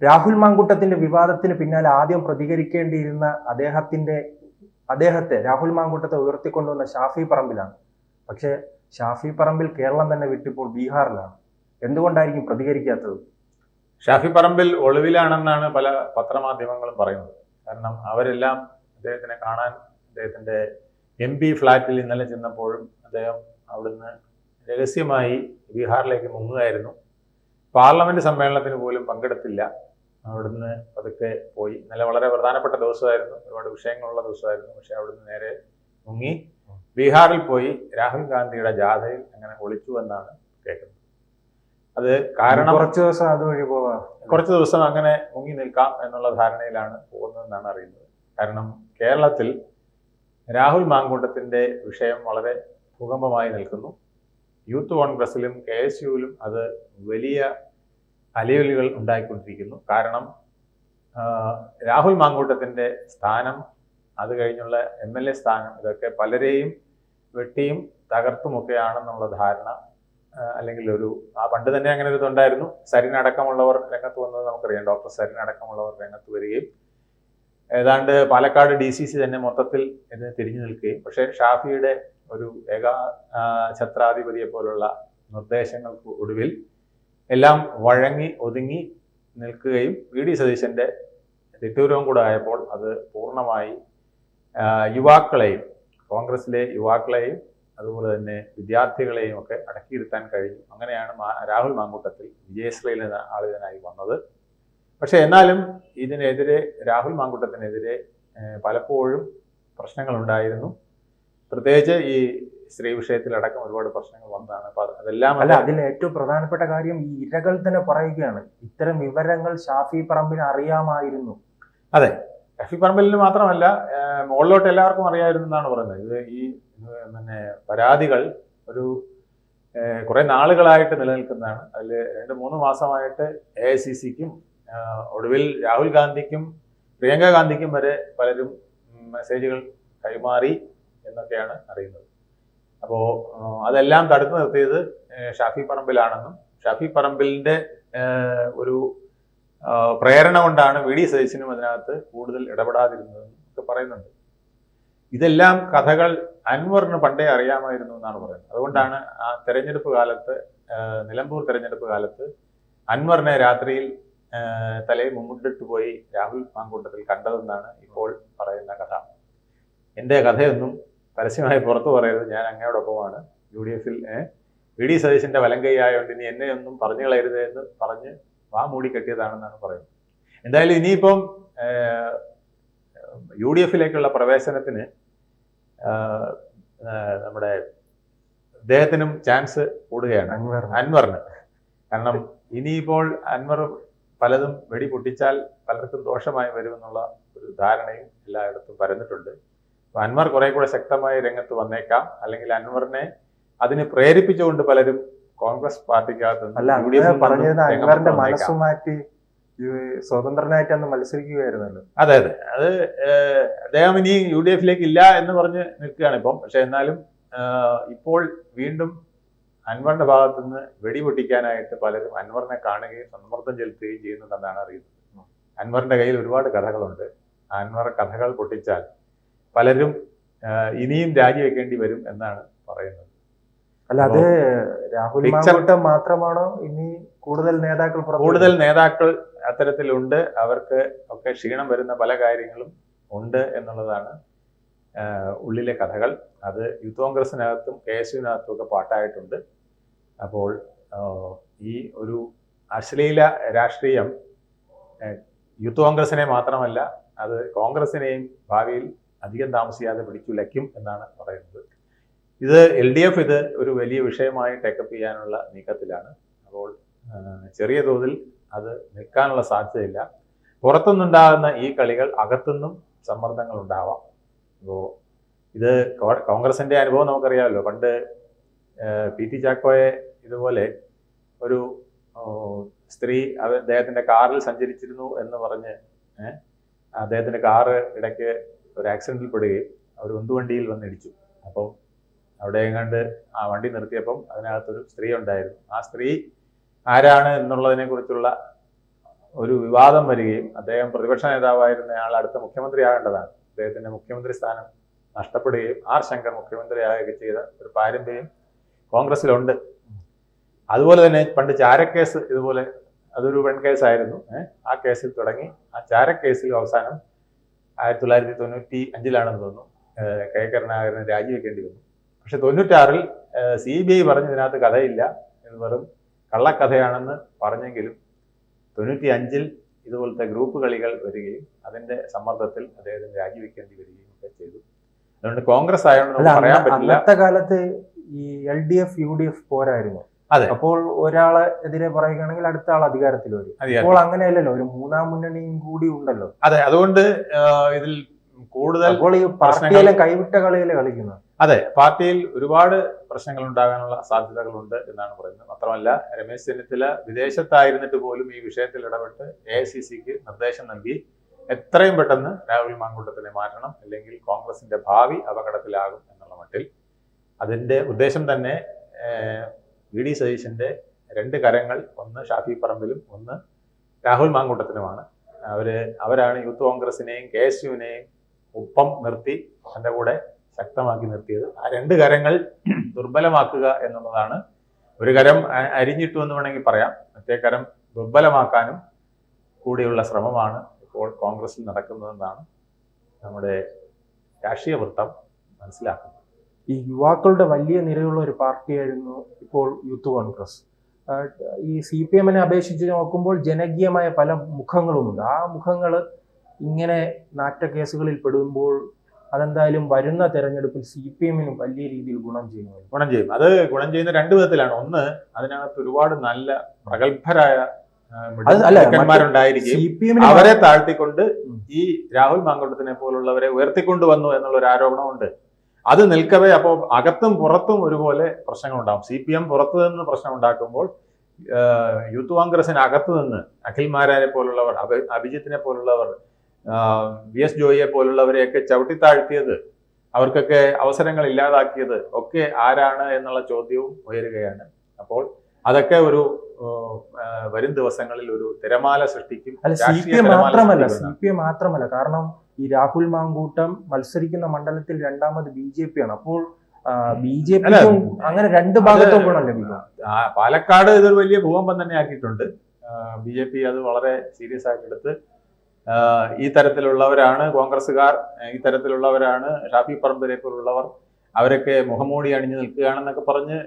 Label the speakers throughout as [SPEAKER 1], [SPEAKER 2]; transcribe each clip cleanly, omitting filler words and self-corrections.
[SPEAKER 1] രാഹുൽ മാങ്കൂട്ടത്തിന്റെ വിവാദത്തിന് പിന്നാലെ ആദ്യം പ്രതികരിക്കേണ്ടിയിരുന്ന അദ്ദേഹത്തെ രാഹുൽ മാങ്കൂട്ടത്തെ ഉയർത്തിക്കൊണ്ടുവന്ന ഷാഫി പറമ്പിലാണ്. പക്ഷേ ഷാഫി പറമ്പിൽ കേരളം തന്നെ വിട്ടിപ്പോൾ ബീഹാറിലാണ്. എന്തുകൊണ്ടായിരിക്കും പ്രതികരിക്കാത്തത്?
[SPEAKER 2] ഷാഫി പറമ്പിൽ ഒളിവിലാണെന്നാണ് പല പത്രമാധ്യമങ്ങളും പറയുന്നത്. കാരണം അവരെല്ലാം അദ്ദേഹത്തിനെ കാണാൻ അദ്ദേഹത്തിന്റെ MP ഫ്ലാറ്റിൽ ഇന്നലെ ചെന്നപ്പോഴും അദ്ദേഹം അവിടുന്ന് രഹസ്യമായി ബീഹാറിലേക്ക് മുങ്ങുകയായിരുന്നു. പാർലമെന്റ് സമ്മേളനത്തിന് പോലും പങ്കെടുത്തില്ല. അവിടുന്ന് പതുക്കെ പോയി. ഇന്നലെ വളരെ പ്രധാനപ്പെട്ട ദിവസമായിരുന്നു, ഒരുപാട് വിഷയങ്ങളുള്ള ദിവസമായിരുന്നു. പക്ഷെ അവിടുന്ന് നേരെ മുങ്ങി ബീഹാറിൽ പോയി രാഹുൽ ഗാന്ധിയുടെ ജാഥയിൽ അങ്ങനെ ഒളിച്ചു എന്നാണ് കേൾക്കുന്നത്. അത് കാരണം കുറച്ച് ദിവസം അങ്ങനെ മുങ്ങി നിൽക്കാം എന്നുള്ള ധാരണയിലാണ് പോകുന്നതെന്നാണ് അറിയുന്നത്. കാരണം കേരളത്തിൽ രാഹുൽ മാങ്കൂട്ടത്തിന്റെ വിഷയം വളരെ ഭൂകമ്പമായി നിൽക്കുന്നു. യൂത്ത് കോൺഗ്രസിലും KSUവിലും അത് വലിയ അലയൊലികൾ ഉണ്ടായിക്കൊണ്ടിരിക്കുന്നു. കാരണം രാഹുൽ മാങ്കൂട്ടത്തിന്റെ സ്ഥാനം, അത് കഴിഞ്ഞുള്ള MLA സ്ഥാനം, ഇതൊക്കെ പലരെയും വെട്ടിയും തകർത്തുമൊക്കെയാണെന്നുള്ള ധാരണ, അല്ലെങ്കിൽ പണ്ട് തന്നെ അങ്ങനെ ഒരു ഇതുണ്ടായിരുന്നു. സരിൻ അടക്കമുള്ളവർ രംഗത്ത് വന്നത് നമുക്കറിയാം. ഡോക്ടർ സരിൻ അടക്കമുള്ളവർ രംഗത്ത് വരികയും ഏതാണ്ട് പാലക്കാട് DCC തന്നെ മൊത്തത്തിൽ ഇതിന് തിരിഞ്ഞു നിൽക്കുകയും, പക്ഷേ ഷാഫിയുടെ ഒരു ഛത്രാധിപതിയെ പോലുള്ള നിർദ്ദേശങ്ങൾക്ക് ഒടുവിൽ എല്ലാം വഴങ്ങി ഒതുങ്ങി നിൽക്കുകയും VD സതീശന്റെ തിട്ടൂരവും കൂടെ ആയപ്പോൾ അത് പൂർണ്ണമായി യുവാക്കളെയും, കോൺഗ്രസിലെ യുവാക്കളെയും അതുപോലെ തന്നെ വിദ്യാർത്ഥികളെയും ഒക്കെ അടക്കിയിരുത്താൻ കഴിഞ്ഞു. അങ്ങനെയാണ് രാഹുൽ മാങ്കൂട്ടത്തിൽ വിജയശ്രീയിൽ ആളുകനായി വന്നത്. പക്ഷെ എന്നാലും ഇതിനെതിരെ, രാഹുൽ മാങ്കൂട്ടത്തിനെതിരെ പലപ്പോഴും പ്രശ്നങ്ങളുണ്ടായിരുന്നു. പ്രത്യേകിച്ച് ഈ സ്ത്രീ വിഷയത്തിലടക്കം ഒരുപാട് പ്രശ്നങ്ങൾ വന്നതാണ്. അപ്പൊ അതെല്ലാം
[SPEAKER 1] അതിൽ ഏറ്റവും പ്രധാനപ്പെട്ട കാര്യം ഈ ഇരകൾ തന്നെ പറയുകയാണ്, ഇത്തരം വിവരങ്ങൾ ഷാഫി പറമ്പിന് അറിയാമായിരുന്നു.
[SPEAKER 2] അതെ, ഷാഫി പറമ്പിലിന് മാത്രമല്ല, മുകളിലോട്ട് എല്ലാവർക്കും അറിയാമായിരുന്നു എന്നാണ് പറയുന്നത്. ഇത് ഈ പരാതികൾ കുറെ നാളുകളായിട്ട് നിലനിൽക്കുന്നതാണ്. അതിൽ 2-3 മാസമായിട്ട് AICCക്കും ഒടുവിൽ രാഹുൽ ഗാന്ധിക്കും പ്രിയങ്ക ഗാന്ധിക്കും വരെ പലരും മെസ്സേജുകൾ കൈമാറി എന്നൊക്കെയാണ് അറിയുന്നത്. അപ്പോൾ അതെല്ലാം തടുത്തു നിർത്തിയത് ഷാഫി പറമ്പിലാണെന്നും ഷാഫി പറമ്പിലിന്റെ ഒരു പ്രേരണ കൊണ്ടാണ് VD സതീശനും അതിനകത്ത് കൂടുതൽ ഇടപെടാതിരുന്നതെന്നും ഒക്കെ പറയുന്നുണ്ട്. ഇതെല്ലാം കഥകൾ അൻവറിന് പണ്ടേ അറിയാമായിരുന്നു എന്നാണ് പറയുന്നത്. അതുകൊണ്ടാണ് ആ തെരഞ്ഞെടുപ്പ് കാലത്ത്, നിലമ്പൂർ തെരഞ്ഞെടുപ്പ് കാലത്ത് അൻവറിനെ രാത്രിയിൽ തലയിൽ മുമ്പിട്ടിട്ട് പോയി രാഹുൽ മാങ്കൂട്ടത്തിൽ കണ്ടതെന്നാണ് ഇപ്പോൾ പറയുന്ന കഥ. എൻ്റെ കഥയൊന്നും പരസ്യമായി പുറത്തു പറയരുത്, ഞാൻ അങ്ങയോടൊപ്പമാണ്, UDFൽ VD സതീശന്റെ വലങ്കൈ ആയതുകൊണ്ട് ഇനി എന്നെ ഒന്നും പറഞ്ഞു കളയരുത് എന്ന് പറഞ്ഞ് വാ മൂടി കെട്ടിയതാണെന്നാണ് പറയുന്നത്. എന്തായാലും ഇനിയിപ്പം UDFലേക്കുള്ള പ്രവേശനത്തിന് നമ്മുടെ അദ്ദേഹത്തിനും ചാൻസ് കൂടുകയാണ്, അൻവറിന്. കാരണം ഇനിയിപ്പോൾ അൻവർ പലതും വെടി പൊട്ടിച്ചാൽ പലർക്കും ദോഷമായി വരുമെന്നുള്ള ഒരു ധാരണയും എല്ലായിടത്തും പരന്നിട്ടുണ്ട്. അപ്പൊ അൻവർ കുറെ കൂടെ ശക്തമായി രംഗത്ത് വന്നേക്കാം. അല്ലെങ്കിൽ അൻവറിനെ അതിന് പ്രേരിപ്പിച്ചുകൊണ്ട് പലരും കോൺഗ്രസ് പാർട്ടിക്കകത്ത്
[SPEAKER 1] മനസ്സു മാറ്റി സ്വതന്ത്രനായിട്ട് അന്ന് മത്സരിക്കുകയായിരുന്നല്ലോ.
[SPEAKER 2] അതെ, അത് അദ്ദേഹം ഇനി UDFലേക്ക് ഇല്ല എന്ന് പറഞ്ഞ് നിൽക്കുകയാണ് ഇപ്പം. പക്ഷെ എന്നാലും ഇപ്പോൾ വീണ്ടും അൻവറിന്റെ ഭാഗത്തു നിന്ന് വെടിപൊട്ടിക്കാനായിട്ട് പലരും അൻവറിനെ കാണുകയും സമ്മർദ്ദം ചെലുത്തുകയും ചെയ്യുന്നുണ്ടെന്നാണ് അറിയുന്നത്. അൻവറിന്റെ കയ്യിൽ ഒരുപാട് കഥകളുണ്ട്. അൻവർ കഥകൾ പൊട്ടിച്ചാൽ പലരും ഇനിയും രാജിവെക്കേണ്ടി വരും എന്നാണ് പറയുന്നത്.
[SPEAKER 1] അല്ല, അത് രാഹുൽ മാങ്കൂട്ടം മാത്രമാണോ? ഇനി കൂടുതൽ
[SPEAKER 2] നേതാക്കൾ അത്തരത്തിലുണ്ട്. അവർക്ക് ഒക്കെ ക്ഷീണം വരുന്ന പല കാര്യങ്ങളും ഉണ്ട് എന്നുള്ളതാണ് ഉള്ളിലെ കഥകൾ. അത് യൂത്ത് കോൺഗ്രസിനകത്തും KSUവിനകത്തും ഒക്കെ പാട്ടായിട്ടുണ്ട്. അപ്പോൾ ഈ ഒരു അശ്ലീല രാഷ്ട്രീയം യൂത്ത് കോൺഗ്രസിനെ മാത്രമല്ല, അത് കോൺഗ്രസിനെയും ഭാവിയിൽ അധികം താമസിയാതെ പിടിച്ചുലയ്ക്കും എന്നാണ് പറയുന്നത്. ഇത് LDF ഇത് ഒരു വലിയ വിഷയമായി ടേക്കപ്പ് ചെയ്യാനുള്ള നീക്കത്തിലാണ്. അപ്പോൾ ചെറിയ തോതിൽ അത് നിൽക്കാനുള്ള സാധ്യതയില്ല. പുറത്തുനിന്നുണ്ടാകുന്ന ഈ കളികൾ അകത്തുനിന്നും സമ്മർദ്ദങ്ങൾ ഉണ്ടാവാം. അപ്പോൾ ഇത് കോൺഗ്രസിന്റെ അനുഭവം നമുക്കറിയാമല്ലോ. പണ്ട് PT ചാക്കോയെ ഇതുപോലെ ഒരു സ്ത്രീ അദ്ദേഹത്തിന്റെ കാറിൽ സഞ്ചരിച്ചിരുന്നു എന്ന് പറഞ്ഞ് അദ്ദേഹത്തിന്റെ കാറ് ഇടയ്ക്ക് ഒരു ആക്സിഡന്റിൽ പെടുകയും അവർ ഉന്തുവണ്ടിയിൽ വന്നിടിച്ചു. അപ്പം അവിടെ എങ്ങാണ്ട് ആ വണ്ടി നിർത്തിയപ്പം അതിനകത്തൊരു സ്ത്രീ ഉണ്ടായിരുന്നു. ആ സ്ത്രീ ആരാണ് എന്നുള്ളതിനെ കുറിച്ചുള്ള ഒരു വിവാദം വരികയും അദ്ദേഹം പ്രതിപക്ഷ നേതാവായിരുന്നയാൾ അടുത്ത മുഖ്യമന്ത്രിയാകേണ്ടതാണ്, അദ്ദേഹത്തിന്റെ മുഖ്യമന്ത്രി സ്ഥാനം നഷ്ടപ്പെടുകയും ആർ ശങ്കർ മുഖ്യമന്ത്രിയാകുകയും ചെയ്ത ഒരു പാരമ്പര്യം കോൺഗ്രസിലുണ്ട്. അതുപോലെ തന്നെ പണ്ട് ചാരക്കേസ് ഇതുപോലെ അതൊരു കേസായിരുന്നു. ആ കേസിൽ തുടങ്ങി ആ ചാരക്കേസിൽ അവസാനം 1995 തോന്നുന്നു കെ കരുണാകരന് രാജിവെക്കേണ്ടി വന്നു. പക്ഷെ 96 CBI പറഞ്ഞു ഇതിനകത്ത് കഥയില്ല, ഇത് വെറും കള്ളക്കഥയാണെന്ന് പറഞ്ഞെങ്കിലും 95 ഇതുപോലത്തെ ഗ്രൂപ്പ് കളികൾ വരികയും അതിന്റെ സമ്മർദ്ദത്തിൽ അദ്ദേഹത്തിന് രാജിവെക്കേണ്ടി വരികയും ഒക്കെ ചെയ്തു. അതുകൊണ്ട് കോൺഗ്രസ് ആയതുകൊണ്ട് നമുക്ക് പറയാൻ പറ്റില്ല.
[SPEAKER 1] അന്നത്തെ കാലത്ത് ഈ LDF UDF പോരായിരുന്നു.
[SPEAKER 2] അതെ,
[SPEAKER 1] അപ്പോൾ ഒരാളെ എതിരെ പറയുകയാണെങ്കിൽ അടുത്ത ആൾ അധികാരത്തിൽ വരും. അപ്പോൾ അങ്ങനെയല്ലല്ലോ, ഒരു മൂന്നാം മുന്നണിയും കൂടി ഉണ്ടല്ലോ.
[SPEAKER 2] അതെ, അതുകൊണ്ട് ഇതിൽ കൂടുതൽ
[SPEAKER 1] അപ്പോൾ ഈ പാർട്ടിയിലെ കൈവിട്ട കളിയിലെ കളിക്കുന്നത്.
[SPEAKER 2] അതെ, പാർട്ടിയിൽ ഒരുപാട് പ്രശ്നങ്ങൾ ഉണ്ടാകാനുള്ള സാധ്യതകളുണ്ട് എന്നാണ് പറയുന്നത്. മാത്രമല്ല രമേശ് ചെന്നിത്തല വിദേശത്തായിരുന്നിട്ട് പോലും ഈ വിഷയത്തിൽ ഇടപെട്ട് AICCക്ക് നിർദ്ദേശം നൽകി എത്രയും പെട്ടെന്ന് രാഹുൽ മാങ്കൂട്ടത്തിനെ മാറ്റണം, അല്ലെങ്കിൽ കോൺഗ്രസിന്റെ ഭാവി അപകടത്തിലാകും എന്നുള്ള മട്ടിൽ. അതിന്റെ ഉദ്ദേശം തന്നെ VD സതീശന്റെ 2 കരങ്ങൾ, ഒന്ന് ഷാഫി പറമ്പിലും ഒന്ന് രാഹുൽ മാങ്കൂട്ടത്തിനുമാണ്. അവരാണ് യൂത്ത് കോൺഗ്രസിനെയും KSUവിനെയും ഒപ്പം നിർത്തി തന്റെ കൂടെ ശക്തമാക്കി നിർത്തിയത്. ആ 2 കരങ്ങൾ ദുർബലമാക്കുക എന്നുള്ളതാണ്. ഒരു കരം അരിഞ്ഞിട്ടു എന്ന് വേണമെങ്കിൽ പറയാം, മറ്റേ കരം ദുർബലമാക്കാനും കൂടിയുള്ള ശ്രമമാണ് ഇപ്പോൾ കോൺഗ്രസിൽ നടക്കുന്നതെന്നാണ് നമ്മുടെ രാഷ്ട്രീയ വൃത്തം മനസ്സിലാക്കുന്നത്.
[SPEAKER 1] ഈ യുവാക്കളുടെ വലിയ നിരയുള്ള ഒരു പാർട്ടിയായിരുന്നു ഇപ്പോൾ യൂത്ത് കോൺഗ്രസ്. ഈ CPM-നെ അപേക്ഷിച്ച് നോക്കുമ്പോൾ ജനകീയമായ പല മുഖങ്ങളുമുണ്ട്. ആ മുഖങ്ങൾ ഇങ്ങനെ നാറ്റക്കേസുകളിൽ പെടുമ്പോൾ അതെന്തായാലും വരുന്ന തെരഞ്ഞെടുപ്പിൽ CPM-നും വലിയ രീതിയിൽ ഗുണം ചെയ്യും.
[SPEAKER 2] അത് ഗുണം ചെയ്യുന്ന 2 വിധത്തിലാണ്. ഒന്ന്, അതിനകത്ത് ഒരുപാട് നല്ല പ്രഗത്ഭരായ മിടുക്കന്മാരുണ്ടായിരിക്കും, അവരെ താഴ്ത്തിക്കൊണ്ട് ഈ രാഹുൽ മാങ്കൂട്ടത്തിനെ പോലുള്ളവരെ ഉയർത്തിക്കൊണ്ടുവന്നു എന്നുള്ള ഒരു ആരോപണമുണ്ട്. അത് നിൽക്കവേ അപ്പോൾ അകത്തും പുറത്തും ഒരുപോലെ പ്രശ്നങ്ങളുണ്ടാകും. CPM പുറത്തു നിന്ന് പ്രശ്നം ഉണ്ടാക്കുമ്പോൾ യൂത്ത് കോൺഗ്രസിന് അകത്തു നിന്ന് അഖിൽമാരെ പോലുള്ളവർ, അഭിജിത്തിനെ പോലുള്ളവർ, VS ജോയിയെ പോലുള്ളവരെയൊക്കെ ചവിട്ടിത്താഴ്ത്തിയത്, അവർക്കൊക്കെ അവസരങ്ങൾ ഇല്ലാതാക്കിയത് ഒക്കെ ആരാണ് എന്നുള്ള ചോദ്യവും ഉയരുകയാണ്. അപ്പോൾ അതൊക്കെ ഒരു വരും ദിവസങ്ങളിൽ ഒരു തിരമാല സൃഷ്ടിക്കും.
[SPEAKER 1] CPM മാത്രമല്ല, കാരണം ഈ രാഹുൽ മാങ്കൂട്ടം മത്സരിക്കുന്ന മണ്ഡലത്തിൽ രണ്ടാമത് BJP ആണ്. അപ്പോൾ BJP അങ്ങനെ 2 ഭാഗത്തും ഗുണം ലഭിക്കും.
[SPEAKER 2] പാലക്കാട് ഇതൊരു വലിയ ഭൂകമ്പം തന്നെ ആക്കിയിട്ടുണ്ട്. BJP അത് വളരെ സീരിയസ് ആയിട്ട് എടുത്ത് ഈ തരത്തിലുള്ളവരാണ് കോൺഗ്രസ്സുകാർ, ഈ തരത്തിലുള്ളവരാണ് ഷാഫി പറമ്പിലെ പോലുള്ളവർ, അവരൊക്കെ മുഖംമൂടി അണിഞ്ഞു നിൽക്കുകയാണെന്നൊക്കെ പറഞ്ഞ്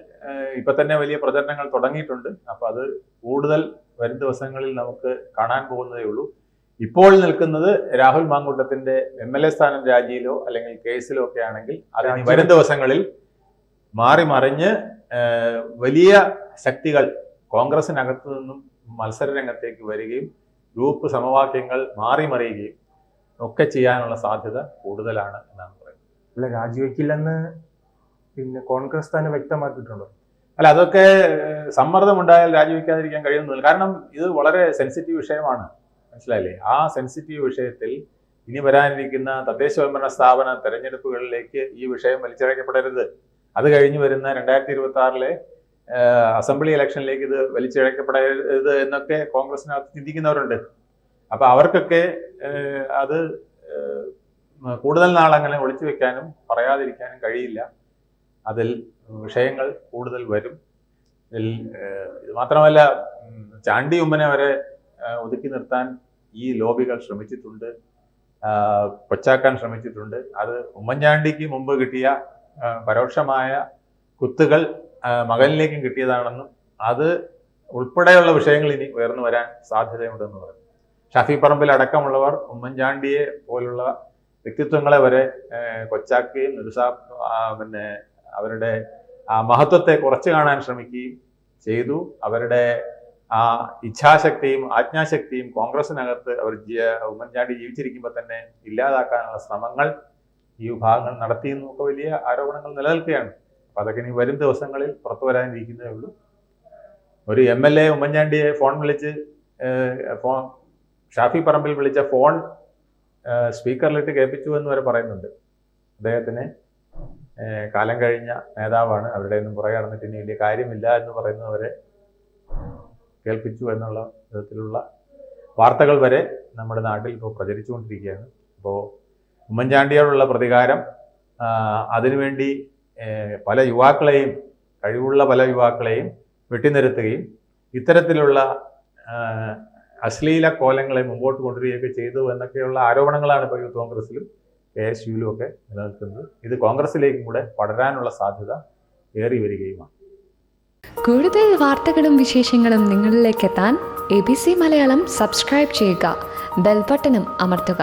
[SPEAKER 2] ഇപ്പൊ തന്നെ വലിയ പ്രചരണങ്ങൾ തുടങ്ങിയിട്ടുണ്ട്. അപ്പൊ അത് കൂടുതൽ വരും ദിവസങ്ങളിൽ നമുക്ക് കാണാൻ പോകുന്നതേ ഉള്ളൂ. ഇപ്പോൾ നിൽക്കുന്നത് രാഹുൽ മാങ്കൂട്ടത്തിന്റെ MLA സ്ഥാനം രാജിയിലോ അല്ലെങ്കിൽ കേസിലോ ഒക്കെ ആണെങ്കിൽ അത് വരും ദിവസങ്ങളിൽ മാറി മറിഞ്ഞ് വലിയ ശക്തികൾ കോൺഗ്രസിനകത്തു നിന്നും മത്സര രംഗത്തേക്ക് വരികയും ഗ്രൂപ്പ് സമവാക്യങ്ങൾ മാറി മറിയുകയും ഒക്കെ ചെയ്യാനുള്ള സാധ്യത കൂടുതലാണ് എന്നാണ് പറയുന്നത്.
[SPEAKER 1] അല്ല, രാജിവെക്കില്ലെന്ന് പിന്നെ കോൺഗ്രസ് തന്നെ വ്യക്തമാക്കിയിട്ടുണ്ടോ?
[SPEAKER 2] അല്ല, അതൊക്കെ സമ്മർദ്ദമുണ്ടായാൽ രാജിവെക്കാതിരിക്കാൻ കഴിയുന്നില്ല. കാരണം ഇത് വളരെ സെൻസിറ്റീവ് വിഷയമാണ്, മനസ്സിലായില്ലേ? ആ സെൻസിറ്റീവ് വിഷയത്തിൽ ഇനി വരാനിരിക്കുന്ന തദ്ദേശ സ്വയംഭരണ സ്ഥാപന തെരഞ്ഞെടുപ്പുകളിലേക്ക് ഈ വിഷയം വലിച്ചിഴക്കപ്പെടരുത്. അത് കഴിഞ്ഞ് വരുന്ന 2026 അസംബ്ലി ഇലക്ഷനിലേക്ക് ഇത് വലിച്ചിഴക്കപ്പെടരുത് എന്നൊക്കെ കോൺഗ്രസിനകത്ത് ചിന്തിക്കുന്നവരുണ്ട്. അപ്പൊ അവർക്കൊക്കെ അത് കൂടുതൽ നാൾ അങ്ങനെ ഒളിച്ചു വെക്കാനും പറയാതിരിക്കാനും കഴിയില്ല. അതിൽ വിഷയങ്ങൾ കൂടുതൽ വരും. ഇതിൽ ഇത് മാത്രമല്ല, ചാണ്ടി ഉമ്മനെ വരെ ഒതുക്കി നിർത്താൻ ഈ ലോബികൾ ശ്രമിച്ചിട്ടുണ്ട്, കൊച്ചാക്കാൻ ശ്രമിച്ചിട്ടുണ്ട്. അത് ഉമ്മൻചാണ്ടിക്ക് മുമ്പ് കിട്ടിയ പരോക്ഷമായ കുത്തുകൾ മകനിലേക്കും കിട്ടിയതാണെന്നും അത് ഉൾപ്പെടെയുള്ള വിഷയങ്ങൾ ഇനി ഉയർന്നു വരാൻ സാധ്യതയുണ്ടെന്ന് പറഞ്ഞു. ഷാഫി പറമ്പിൽ അടക്കമുള്ളവർ ഉമ്മൻചാണ്ടിയെ പോലുള്ള വ്യക്തിത്വങ്ങളെ വരെ കൊച്ചാക്കുകയും പിന്നെ അവരുടെ ആ മഹത്വത്തെ കുറച്ചു കാണാൻ ശ്രമിക്കുകയും ചെയ്തു. അവരുടെ ആ ഇച്ഛാശക്തിയും ആജ്ഞാശക്തിയും കോൺഗ്രസിനകത്ത് ഉമ്മൻചാണ്ടി ജീവിച്ചിരിക്കുമ്പോൾ തന്നെ ഇല്ലാതാക്കാനുള്ള ശ്രമങ്ങൾ ഈ വിഭാഗങ്ങൾ നടത്തിയെന്നൊക്കെ വലിയ ആരോപണങ്ങൾ നിലനിൽക്കുകയാണ്. അപ്പൊ അതൊക്കെ ഇനി വരും ദിവസങ്ങളിൽ പുറത്തു വരാനിരിക്കുന്നതേ ഉള്ളൂ. ഒരു MLA ഉമ്മൻചാണ്ടിയെ ഫോൺ വിളിച്ച് ഷാഫി പറമ്പിൽ വിളിച്ച ഫോൺ സ്പീക്കറിലിട്ട് കേൾപ്പിച്ചു എന്ന് വരെ പറയുന്നുണ്ട്. അദ്ദേഹത്തിന് കാലം കഴിഞ്ഞ നേതാവാണ്, അവരുടെ ഒന്നും പുറകെ നടന്നിട്ട് ഇനി വലിയ കാര്യമില്ല എന്ന് പറയുന്നവരെ കേൾപ്പിച്ചു എന്നുള്ള വിധത്തിലുള്ള വാർത്തകൾ വരെ നമ്മുടെ നാട്ടിൽ ഇപ്പോൾ പ്രചരിച്ചുകൊണ്ടിരിക്കുകയാണ്. അപ്പോൾ ഉമ്മൻചാണ്ടിയോടുള്ള പ്രതികാരം, അതിനുവേണ്ടി പല യുവാക്കളെയും, കഴിവുള്ള പല യുവാക്കളെയും വെട്ടിനിരത്തുകയും ഇത്തരത്തിലുള്ള അശ്ലീല കോലങ്ങളെ മുമ്പോട്ട് കൊണ്ടുവരികയൊക്കെ ചെയ്തു എന്നൊക്കെയുള്ള ആരോപണങ്ങളാണ് ഇപ്പോൾ യൂത്ത് കോൺഗ്രസിലും KSUവിലും ഒക്കെ നിലനിൽക്കുന്നത്. ഇത് കോൺഗ്രസിലേക്കും കൂടെ പടരാനുള്ള സാധ്യത ഏറി വരികയുമാണ്.
[SPEAKER 3] കൂടുതൽ വാർത്തകളും വിശേഷങ്ങളും നിങ്ങളിലേക്ക് എത്താൻ ABC മലയാളം സബ്സ്ക്രൈബ് ചെയ്യുക, ബെൽ ബട്ടണും അമർത്തുക.